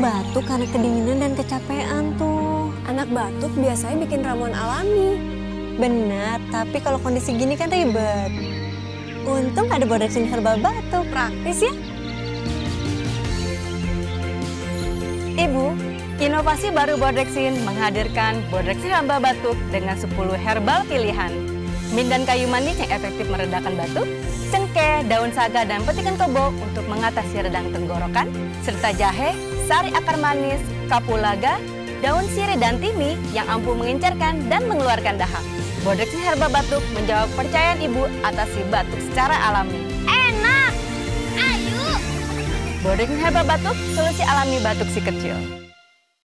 batuk karena kedinginan dan kecapean tuh. Anak batuk biasanya bikin ramuan alami. Benar, tapi kalau kondisi gini kan ribet. Untung ada Bodexin Herbal Batuk. Praktis ya? Ibu, inovasi baru Bodexin menghadirkan Bodexin Herbal Batuk dengan 10 herbal pilihan. Mint dan kayu manis yang efektif meredakan batuk, cengkeh, daun saga, dan petikan kebo untuk mengatasi radang tenggorokan, serta jahe, sari akar manis, kapulaga, daun sirih, dan timi yang ampuh mengencerkan dan mengeluarkan dahak. Bodexin Herbal Batuk menjawab kepercayaan ibu atasi batuk secara alami. Enak! Ayo! Bodexin Herbal Batuk, solusi alami batuk si kecil.